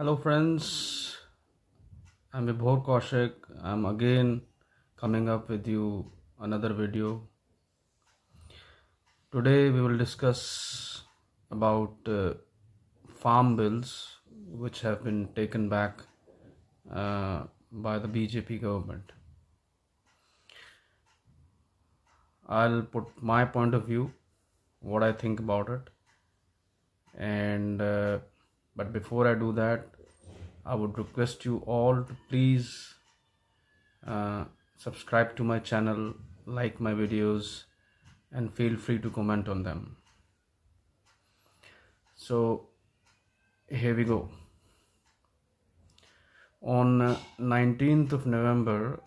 Hello friends, I'm Vibhor Kaushik. I'm again coming up with you another video. Today we will discuss about farm bills which have been taken back by the BJP government. I'll put my point of view, what I think about it, and but before I do that, I would request you all to please subscribe to my channel, like my videos, and feel free to comment on them. So here we go. On 19th of November,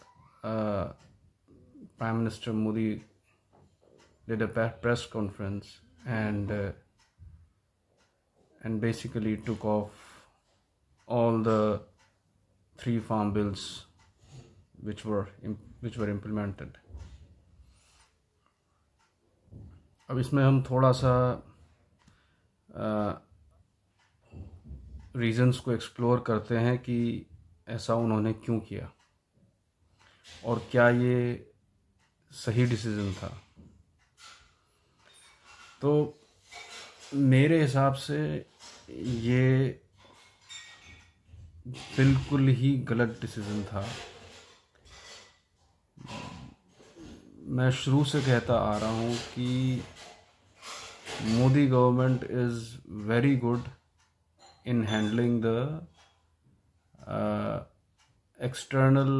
Prime Minister Modi did a press conference and basically took off all the 3 farm bills which were implemented. अब इसमें हम थोड़ा सा reasons को explore करते हैं कि ऐसा उन्होंने क्यों किया और क्या ये सही डिसीजन था। तो मेरे हिसाब से ये बिल्कुल ही गलत डिसीजन था। मैं शुरू से कहता आ रहा हूँ कि Modi government is very good in handling the external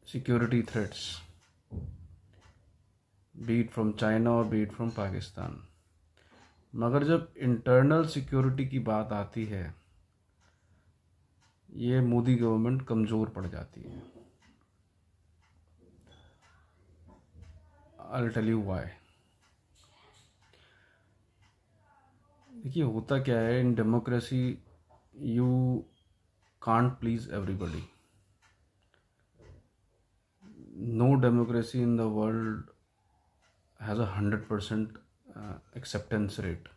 security threats, be it from China or be it from Pakistan. मगर जब इंटरनल सिक्योरिटी की बात आती है, ये मोदी गवर्नमेंट कमज़ोर पड़ जाती है। I'll tell you why. देखिए होता क्या है, in democracy you can't please everybody. No democracy in the world has 100% acceptance rate.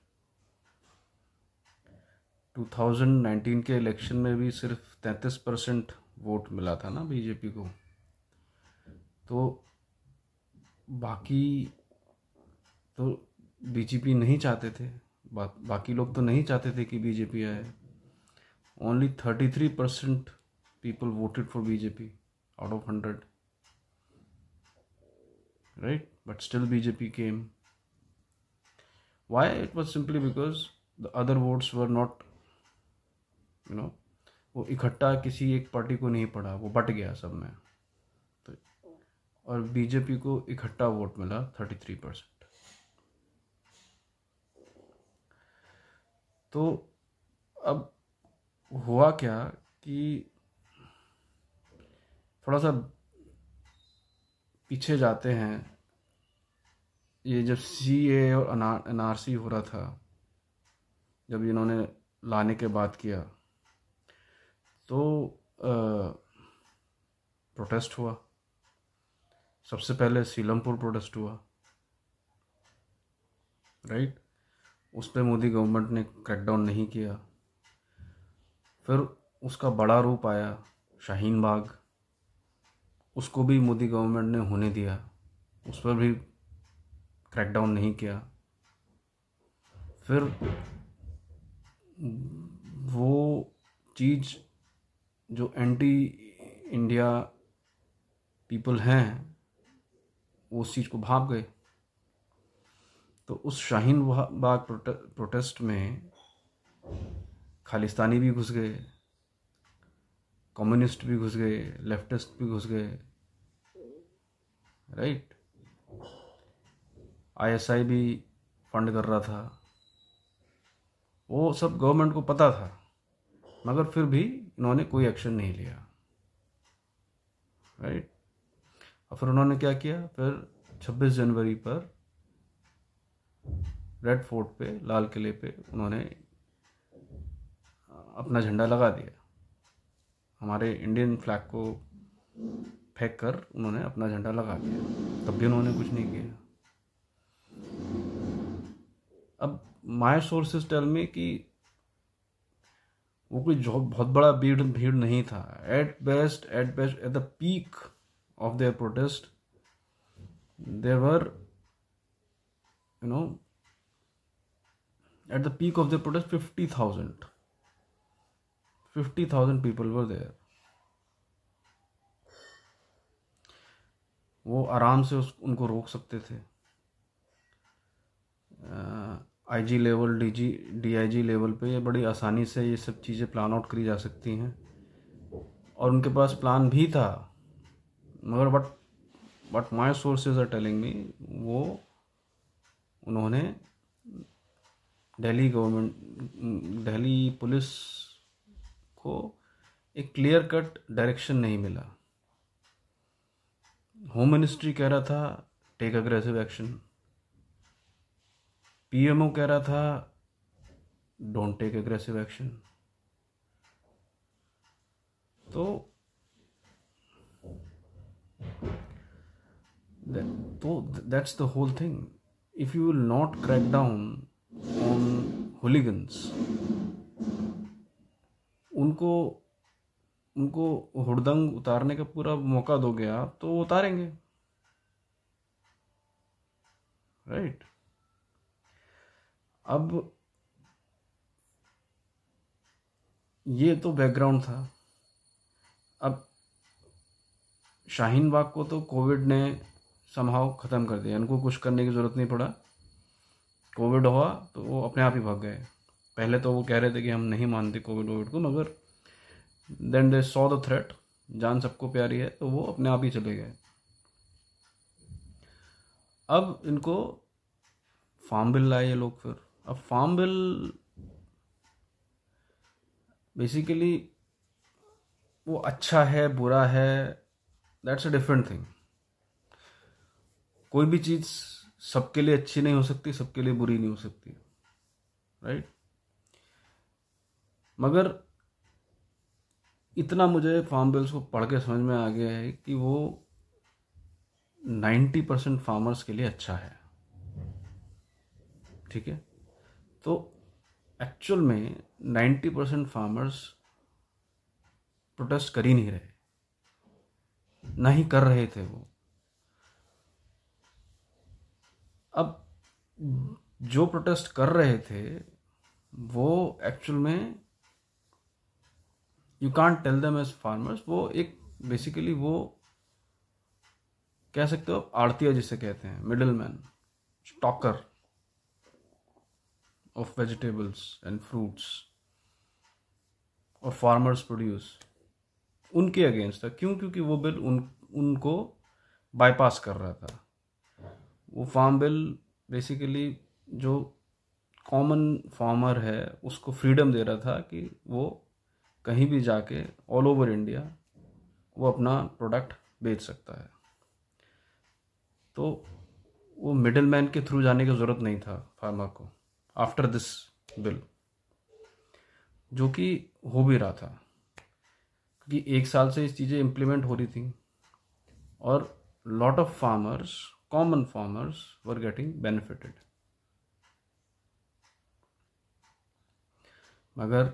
2019 के इलेक्शन में भी सिर्फ 33% वोट मिला था ना बीजेपी को। तो बाकी तो बीजेपी नहीं चाहते थे, बाकी लोग तो नहीं चाहते थे कि बीजेपी आए। Only 33% people voted for BJP out of 100, right? But still BJP came. Why? It was simply because the other votes were not, वो इकट्ठा किसी एक पार्टी को नहीं पड़ा, वो बट गया सब में। तो और बीजेपी को इकट्ठा वोट मिला 33%। तो अब हुआ क्या कि थोड़ा सा पीछे जाते हैं। ये जब CAA और NRC हो रहा था, जब इन्होंने लाने के बाद किया, तो प्रोटेस्ट हुआ। सबसे पहले सीलमपुर प्रोटेस्ट हुआ, राइट? उस पर मोदी गवर्नमेंट ने क्रैकडाउन नहीं किया। फिर उसका बड़ा रूप आया शाहीन बाग, उसको भी मोदी गवर्नमेंट ने होने दिया, उस पर भी क्रैकडाउन नहीं किया। फिर वो चीज़ जो एंटी इंडिया पीपल हैं, वो उस चीज़ को भाप गए। तो उस शाहीन बाग प्रोटेस्ट में खालिस्तानी भी घुस गए, कम्युनिस्ट भी घुस गए, लेफ्टिस्ट भी घुस गए, राइट? ISI भी फंड कर रहा था। वो सब गवर्नमेंट को पता था, मगर फिर भी इन्होंने कोई एक्शन नहीं लिया, राइट? और फिर उन्होंने क्या किया? फिर 26 जनवरी पर रेड फोर्ट पे, लाल किले पे उन्होंने अपना झंडा लगा दिया। हमारे इंडियन फ्लैग को फेंक कर उन्होंने अपना झंडा लगा दिया, तब भी उन्होंने कुछ नहीं किया। अब माय सोर्सेज टेल मी कि वो कोई बहुत बड़ा भीड़ भीड़ नहीं था. At best at the peak of their protest there were, you know, at the peak of their protest 50,000 people were there. वो आराम से उनको रोक सकते थे. IG लेवल, DIG लेवल पे ये बड़ी आसानी से ये सब चीज़ें प्लान आउट करी जा सकती हैं, और उनके पास प्लान भी था. मगर but my sources are telling me, वो उन्होंने दिल्ली पुलिस को एक क्लियर कट डायरेक्शन नहीं मिला. होम मिनिस्ट्री कह रहा था टेक अग्रेसिव एक्शन, PMO कह रहा था डोंट टेक अग्रेसिव एक्शन. तो that's the whole thing. If you will not crack down on hooligans, उनको हुड़दंग उतारने का पूरा मौका दोगे आप, तो वो उतारेंगे. राइट. अब ये तो बैकग्राउंड था. अब शाहीन बाग को तो कोविड ने समहाउ ख़त्म कर दिया. इनको कुछ करने की ज़रूरत नहीं पड़ा. कोविड हुआ तो वो अपने आप ही भाग गए. पहले तो वो कह रहे थे कि हम नहीं मानते कोविड को, मगर then they saw the threat, जान सबको प्यारी है, तो वो अपने आप ही चले गए. अब इनको फार्म बिल लाए ये लोग फिर. अब फार्म बिल बेसिकली वो अच्छा है बुरा है, दैट्स अ डिफरेंट थिंग. कोई भी चीज़ सबके लिए अच्छी नहीं हो सकती, सबके लिए बुरी नहीं हो सकती. राइट. मगर इतना मुझे फार्म बिल्स को पढ़ के समझ में आ गया है कि वो 90% फार्मर्स के लिए अच्छा है. ठीक है. तो एक्चुअल में 90% फार्मर्स प्रोटेस्ट कर ही नहीं रहे, ना ही कर रहे थे वो. अब जो प्रोटेस्ट कर रहे थे वो एक्चुअल में you can't tell them as farmers. वो एक बेसिकली वो कह सकते हो आड़तिया जिसे कहते हैं, middle man, stalker of vegetables and fruits और फार्मर्स प्रोड्यूस, उनके अगेंस्ट था. क्यों? क्योंकि वो बिल उनको बाईपास कर रहा था. वो फार्म बिल बेसिकली जो कॉमन फार्मर है उसको फ्रीडम दे रहा था कि वो कहीं भी जाके ऑल ओवर इंडिया वो अपना प्रोडक्ट बेच सकता है. तो वो मिडिल मैन के थ्रू जाने की ज़रूरत नहीं था फार्मर को आफ्टर दिस बिल, जो कि हो भी रहा था क्योंकि 1 साल से इस चीज़ें इम्प्लीमेंट हो रही थी और lot of farmers, common farmers were getting benefited. मगर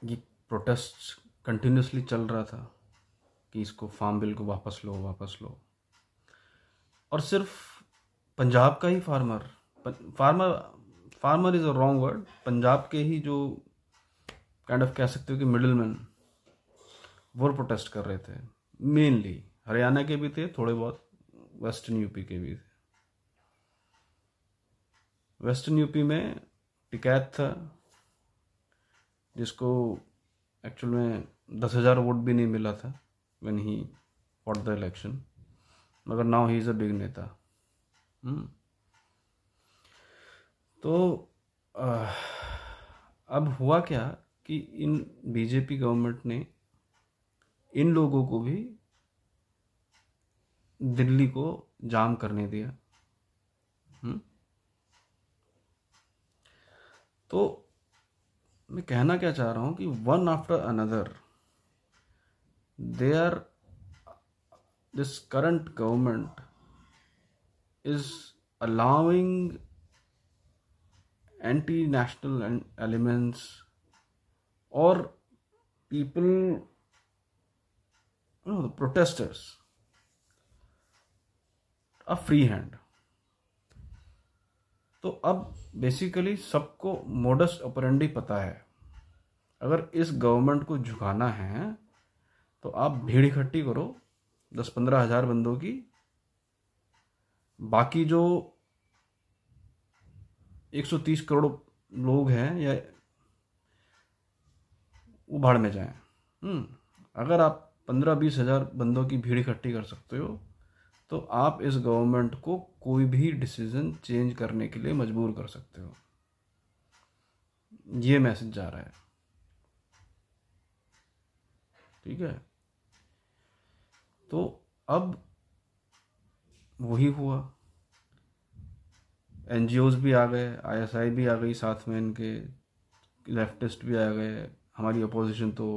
ये प्रोटेस्ट कंटिन्यूसली चल रहा था कि इसको फार्म बिल को वापस लो. और सिर्फ पंजाब का ही farmer is a wrong word. Punjab के ही जो काइंड ऑफ कह सकते हो कि मिडिल मैन, वो प्रोटेस्ट कर रहे थे. मेनली हरियाणा के भी थे, थोड़े बहुत वेस्टर्न यूपी के भी थे. वेस्टर्न यूपी में टिकैत था जिसको एक्चुअल में 10,000 वोट भी नहीं मिला था when he fought the election, मगर now he is a big neta. तो अब हुआ क्या कि इन बीजेपी गवर्नमेंट ने इन लोगों को भी दिल्ली को जाम करने दिया. तो मैं कहना क्या चाह रहा हूँ कि one after another this current government is allowing anti-national elements और people, the protesters a free hand. तो अब बेसिकली सबको मोडस ऑपरेंडी पता है, अगर इस गवर्नमेंट को झुकाना है तो आप भीड़ इकट्ठी करो 10-15 हज़ार बंदों की, बाकी जो 130 करोड़ लोग हैं या वो भाड़ में जाएं। अगर आप 15-20 हज़ार बंदों की भीड़ इकट्ठी कर सकते हो तो आप इस गवर्नमेंट को कोई भी डिसीजन चेंज करने के लिए मजबूर कर सकते हो। ये मैसेज जा रहा है, ठीक है। तो अब वही हुआ, एनजीओज भी आ गए, आईएसआई भी आ गई साथ में, इनके लेफ्टिस्ट भी आ गए, हमारी अपोजिशन तो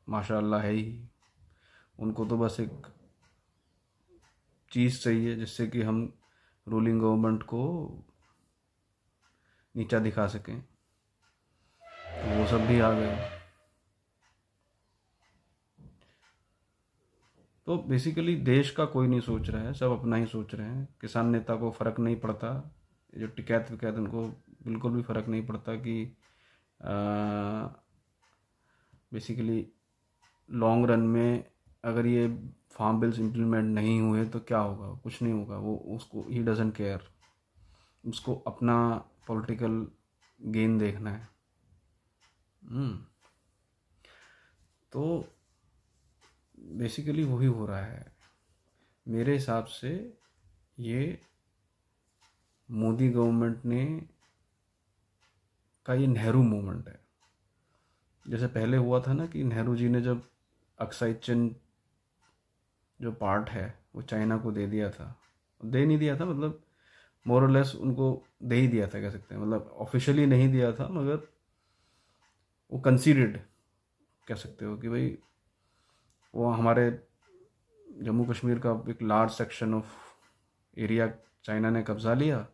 माशाल्लाह है ही, उनको तो बस एक चीज़ चाहिए जिससे कि हम रूलिंग गवर्नमेंट को नीचा दिखा सकें, तो वो सब भी आ गए। तो बेसिकली देश का कोई नहीं सोच रहा है, सब अपना ही सोच रहे हैं। किसान नेता को फ़र्क नहीं पड़ता, जो टिकैत विकैत उनको बिल्कुल भी फ़र्क नहीं पड़ता कि बेसिकली लॉन्ग रन में अगर ये फार्म बिल्स इम्प्लीमेंट नहीं हुए तो क्या होगा, कुछ नहीं होगा, वो उसको ही डजंट केयर, उसको अपना पॉलिटिकल गेन देखना है। तो बेसिकली वही हो रहा है मेरे हिसाब से। ये मोदी गवर्नमेंट ने का ये नेहरू मूवमेंट है। जैसे पहले हुआ था ना कि नेहरू जी ने जब अक्साई चिन जो पार्ट है वो चाइना को दे दिया था, दे नहीं दिया था मतलब मोर और लेस उनको दे ही दिया था, कह सकते हैं, मतलब ऑफिशियली नहीं दिया था मगर वो कंसीडर्ड कह सकते हो कि भाई वो हमारे जम्मू कश्मीर का एक large section of area China ने कब्जा लिया।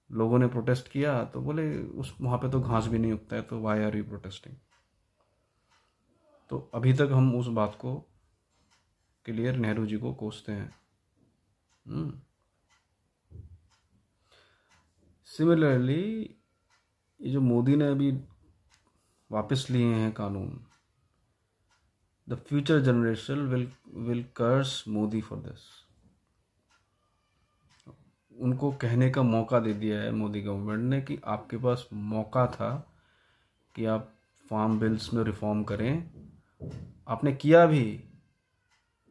लोगों ने प्रोटेस्ट किया तो बोले उस वहाँ पे तो घास भी नहीं उगता है, तो वाई आर यू प्रोटेस्टिंग। तो अभी तक हम उस बात को क्लियर नेहरू जी को कोसते हैं। सिमिलरली ये जो मोदी ने अभी वापस लिए हैं कानून, the future generation will curse Modi for this. उनको कहने का मौका दे दिया है मोदी गवर्नमेंट ने कि आपके पास मौका था कि आप फार्म बिल्स में रिफॉर्म करें, आपने किया भी,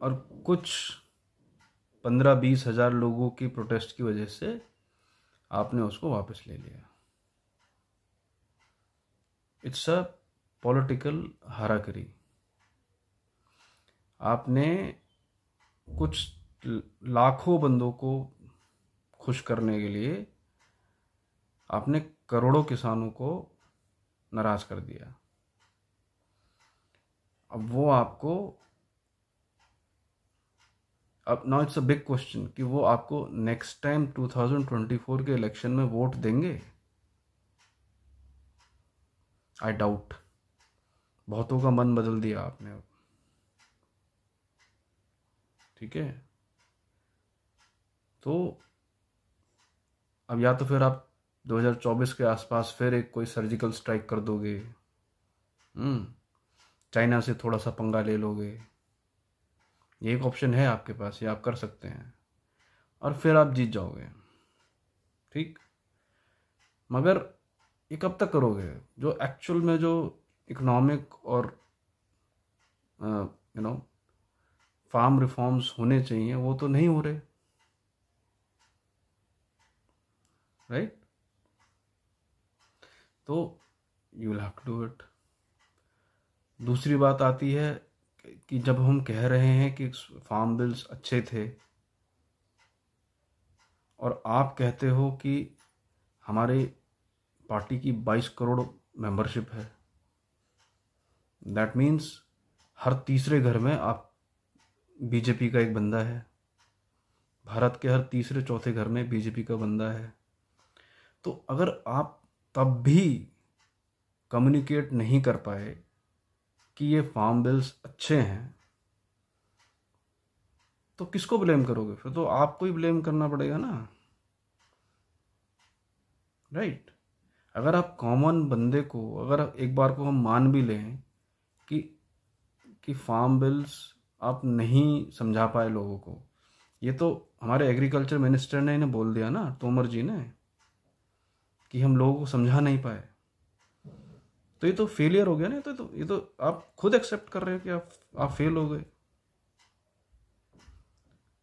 और कुछ 15-20 हज़ार लोगों की प्रोटेस्ट की वजह से आपने उसको वापस ले लिया। It's a political harakiri. आपने कुछ लाखों बंदों को खुश करने के लिए आपने करोड़ों किसानों को नाराज कर दिया। अब वो आपको, अब now it's a big question कि वो आपको नेक्स्ट टाइम 2024 के इलेक्शन में वोट देंगे। I doubt. बहुतों का मन बदल दिया आपने अब, ठीक है। तो अब या तो फिर आप 2024 के आसपास फिर एक कोई सर्जिकल स्ट्राइक कर दोगे, चाइना से थोड़ा सा पंगा ले लोगे, ये एक ऑप्शन है आपके पास, ये आप कर सकते हैं और फिर आप जीत जाओगे, ठीक। मगर ये कब तक करोगे? जो एक्चुअल में जो इकोनॉमिक और फार्म रिफॉर्म्स होने चाहिए वो तो नहीं हो रहे, राइट। तो you will have to do it. दूसरी बात आती है कि जब हम कह रहे हैं कि फार्म बिल्स अच्छे थे और आप कहते हो कि हमारे पार्टी की 22 करोड़ मेंबरशिप है, दैट मीन्स हर तीसरे घर में आप बीजेपी का एक बंदा है, भारत के हर तीसरे चौथे घर में बीजेपी का बंदा है। तो अगर आप तब भी कम्युनिकेट नहीं कर पाए कि ये फार्म बिल्स अच्छे हैं, तो किसको ब्लेम करोगे? फिर तो आपको ही ब्लेम करना पड़ेगा ना, राइट? अगर आप कॉमन बंदे को, अगर एक बार को हम मान भी लें कि फार्म बिल्स आप नहीं समझा पाए लोगों को, ये तो हमारे एग्रीकल्चर मिनिस्टर ने इन्हें बोल दिया ना, तोमर जी ने, कि हम लोगों को समझा नहीं पाए, तो ये तो फेलियर हो गया ना। ये तो आप खुद एक्सेप्ट कर रहे हो कि आप फेल हो गए।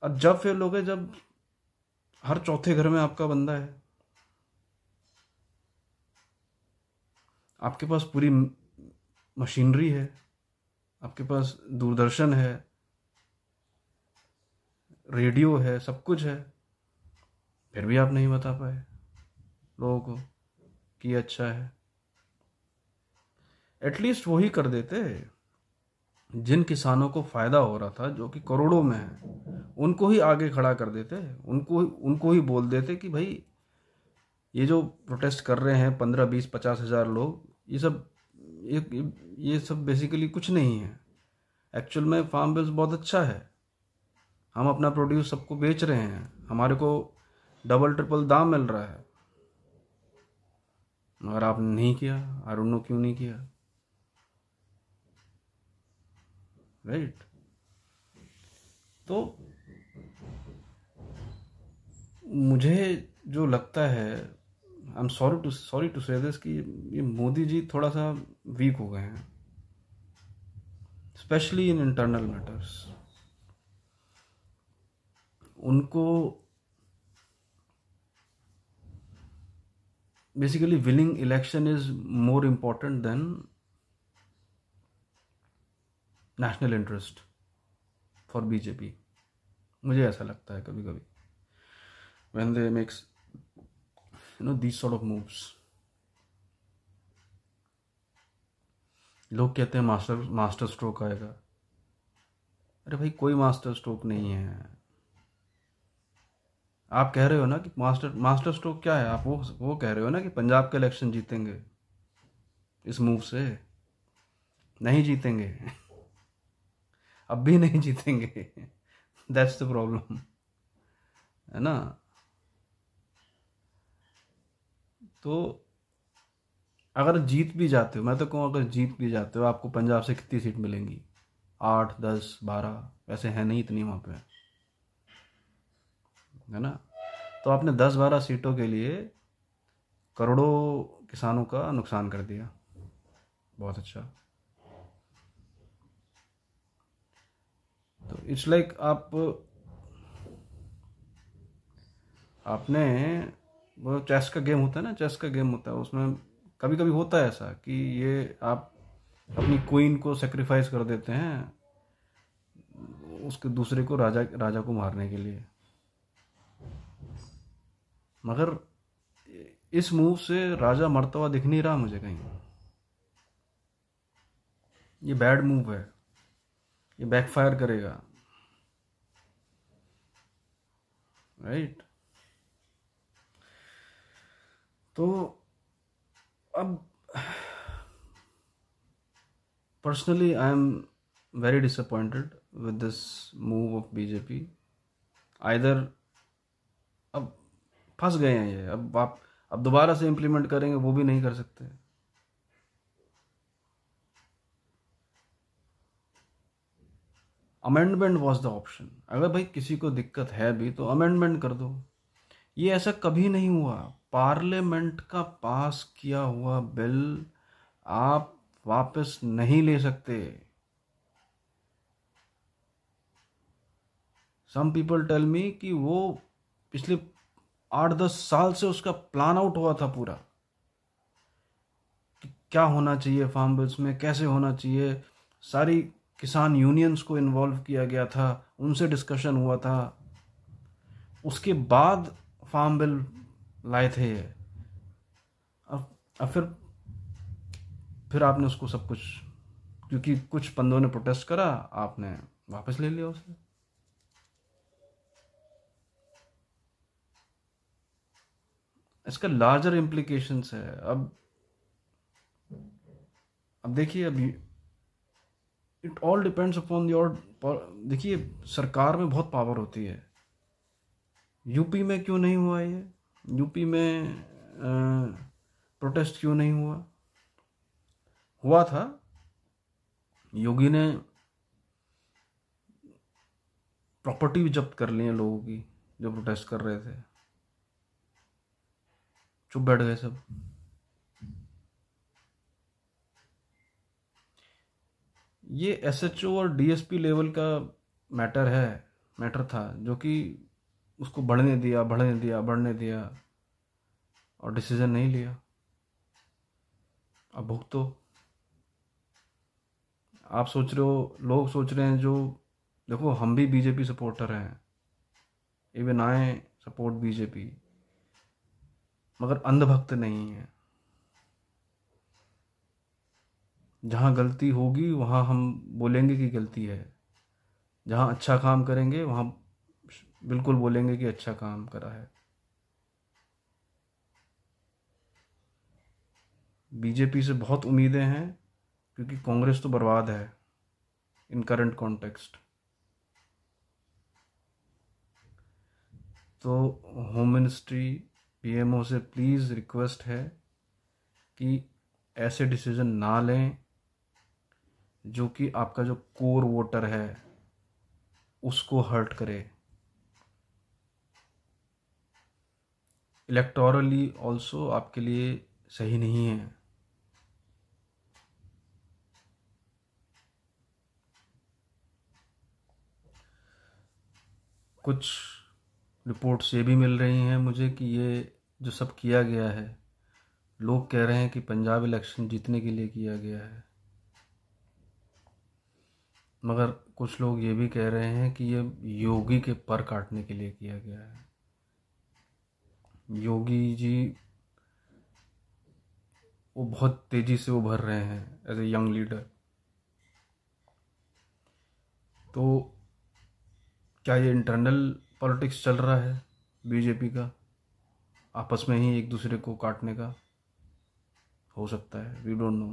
और जब फेल हो गए, जब हर चौथे घर में आपका बंदा है, आपके पास पूरी मशीनरी है, आपके पास दूरदर्शन है, रेडियो है, सब कुछ है, फिर भी आप नहीं बता पाए लोगों को कि ये अच्छा है। एटलीस्ट वही कर देते जिन किसानों को फायदा हो रहा था, जो कि करोड़ों में है, उनको ही आगे खड़ा कर देते, उनको ही बोल देते कि भाई ये जो प्रोटेस्ट कर रहे हैं 15-20-50 हज़ार लोग, ये सब बेसिकली कुछ नहीं है। एक्चुअल में फार्म बिल्स बहुत अच्छा है, हम अपना प्रोड्यूस सबको बेच रहे हैं, हमारे को डबल ट्रिपल दाम मिल रहा है, मगर आपने नहीं किया। आई डोंट नो क्यों नहीं किया, राइट? तो मुझे जो लगता है, आई एम सॉरी टू से दिस, कि ये मोदी जी थोड़ा सा वीक हो गए हैं, स्पेशली इन इंटरनल मैटर्स। उनको basically winning election is more important then national interest for BJP. मुझे ऐसा लगता है कभी कभी, when they makes these sort of moves। लोग कहते हैं मास्टर स्ट्रोक आएगा। अरे भाई, कोई मास्टर स्ट्रोक नहीं है। आप कह रहे हो ना कि मास्टर स्ट्रोक क्या है, आप वो कह रहे हो ना कि पंजाब के इलेक्शन जीतेंगे इस मूव से। नहीं जीतेंगे अब भी नहीं जीतेंगे दैट्स द प्रॉब्लम, है ना? तो अगर जीत भी जाते हो, मैं तो कहूँ अगर जीत भी जाते हो, आपको पंजाब से कितनी सीट मिलेंगी? 8, 10, 12, वैसे है नहीं इतनी वहाँ पे, है ना? तो आपने 10-12 सीटों के लिए करोड़ों किसानों का नुकसान कर दिया। बहुत अच्छा। तो इट्स लाइक आपने वो चेस का गेम होता है ना, चेस का गेम होता है, उसमें कभी कभी होता है ऐसा कि ये आप अपनी क्वीन को सेक्रीफाइस कर देते हैं उसके दूसरे को राजा को मारने के लिए, मगर इस मूव से राजा मरता हुआ दिख नहीं रहा मुझे कहीं। ये बैड मूव है, ये बैकफायर करेगा, राइट? तो अब personally I am very disappointed with this move of BJP. Either अब फंस गए हैं ये, अब दोबारा से इम्प्लीमेंट करेंगे वो भी नहीं कर सकते। Amendment was the option. अगर भाई किसी को दिक्कत है भी तो अमेंडमेंट कर दो। ये ऐसा कभी नहीं हुआ, पार्लियामेंट का पास किया हुआ बिल आप वापस नहीं ले सकते। सम पीपल टेल मी कि वो पिछले 8-10 साल से उसका प्लान आउट हुआ था पूरा, कि क्या होना चाहिए फार्म बिल्स में, कैसे होना चाहिए। सारी किसान यूनियंस को इन्वॉल्व किया गया था, उनसे डिस्कशन हुआ था, उसके बाद फार्म बिल लाए थे ये। अब फिर आपने उसको सब कुछ, क्योंकि कुछ बंदों ने प्रोटेस्ट करा, आपने वापस ले लिया उसे। इसका लार्जर इम्प्लीकेशंस है। अब अब देखिए, अभी it all depends upon your, देखिए सरकार में बहुत पावर होती है। यूपी में क्यों नहीं हुआ ये? यूपी में प्रोटेस्ट क्यों नहीं हुआ? हुआ था। योगी ने प्रॉपर्टी भी जब्त कर ली है लोगों की जो प्रोटेस्ट कर रहे थे, चुप बैठ गए सब। ये एसएचओ और डीएसपी लेवल का मैटर था, जो कि उसको बढ़ने दिया और डिसीजन नहीं लिया। अब भुगतो। आप सोच रहे हो, लोग सोच रहे हैं, जो देखो हम भी बीजेपी सपोर्टर हैं, इवन आई सपोर्ट बीजेपी, मगर अंधभक्त नहीं है। जहाँ गलती होगी वहाँ हम बोलेंगे कि गलती है, जहाँ अच्छा काम करेंगे वहाँ बिल्कुल बोलेंगे कि अच्छा काम करा है। बीजेपी से बहुत उम्मीदें हैं, क्योंकि कांग्रेस तो बर्बाद है इन करंट कॉन्टेक्स्ट। तो होम मिनिस्ट्री, पीएमओ से प्लीज़ रिक्वेस्ट है कि ऐसे डिसीजन ना लें जो कि आपका जो कोर वोटर है उसको हर्ट करे। इलेक्टोरली ऑल्सो आपके लिए सही नहीं है। कुछ रिपोर्ट्स ये भी मिल रही हैं मुझे कि ये जो सब किया गया है, लोग कह रहे हैं कि पंजाब इलेक्शन जीतने के लिए किया गया है, मगर कुछ लोग ये भी कह रहे हैं कि ये योगी के पर काटने के लिए किया गया है। योगी जी वो बहुत तेज़ी से उभर रहे हैं एज ए यंग लीडर। तो क्या ये इंटरनल पॉलिटिक्स चल रहा है बीजेपी का, आपस में ही एक दूसरे को काटने का? हो सकता है, we don't know,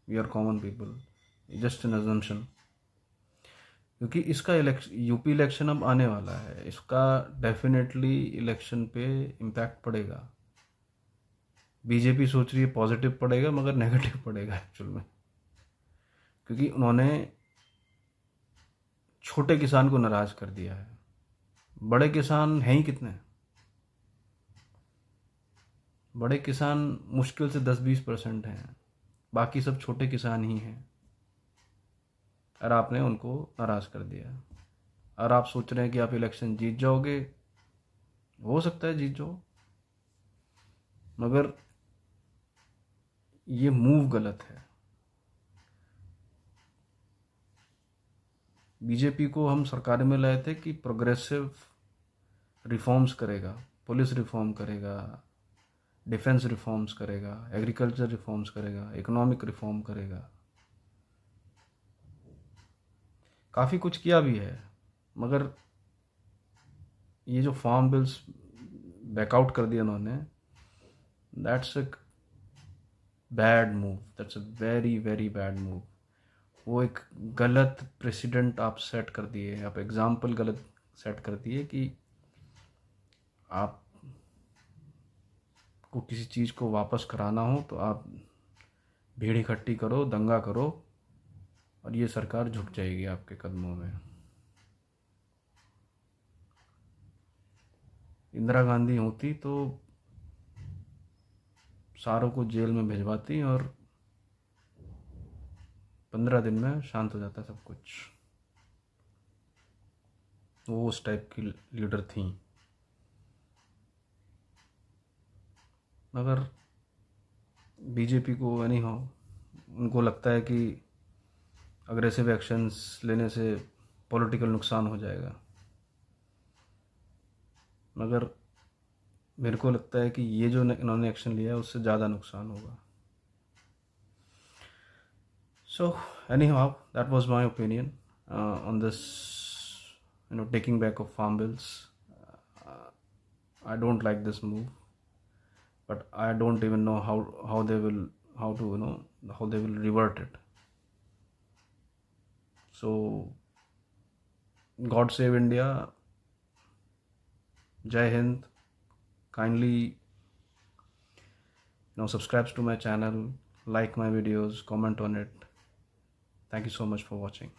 we are common people, just an assumption. क्योंकि इसका यूपी इलेक्शन अब आने वाला है, इसका डेफिनेटली इलेक्शन पे इम्पैक्ट पड़ेगा। बीजेपी सोच रही है पॉजिटिव पड़ेगा, मगर नेगेटिव पड़ेगा एक्चुअल में, क्योंकि उन्होंने छोटे किसान को नाराज कर दिया है। बड़े किसान हैं ही कितने? बड़े किसान मुश्किल से 10-20% हैं, बाकी सब छोटे किसान ही हैं, और आपने उनको नाराज कर दिया। और आप सोच रहे हैं कि आप इलेक्शन जीत जाओगे, हो सकता है जीत जाओ, मगर ये मूव गलत है। बीजेपी को हम सरकार में लाए थे कि प्रोग्रेसिव रिफॉर्म्स करेगा, पुलिस रिफॉर्म करेगा, डिफेंस रिफॉर्म्स करेगा, एग्रीकल्चर रिफॉर्म्स करेगा, इकोनॉमिक रिफॉर्म करेगा। काफ़ी कुछ किया भी है, मगर ये जो फार्म बिल्स बैकआउट कर दिया उन्होंने, that's a bad move, that's a very very bad move. वो एक गलत प्रेसिडेंट आप सेट कर दिए, आप एग्जाम्पल गलत सेट कर दिए कि आप को किसी चीज़ को वापस कराना हो तो आप भीड़ इकट्ठी करो, दंगा करो, और ये सरकार झुक जाएगी आपके कदमों में। इंदिरा गांधी होती तो सारों को जेल में भिजवाती और 15 दिन में शांत हो जाता सब कुछ। वो उस टाइप की लीडर थी। मगर बीजेपी को एनी हाउ उनको लगता है कि अग्रेसिव एक्शंस लेने से पॉलिटिकल नुकसान हो जाएगा, मगर मेरे को लगता है कि ये जो इन्होंने एक्शन लिया है उससे ज़्यादा नुकसान होगा। So anyhow, that was my opinion on this, taking back of farm bills. I don't like this move, but I don't even know how they will how to, how they will revert it. So God save India. Jai Hind. Kindly subscribe to my channel, like my videos, comment on it. Thank you so much for watching.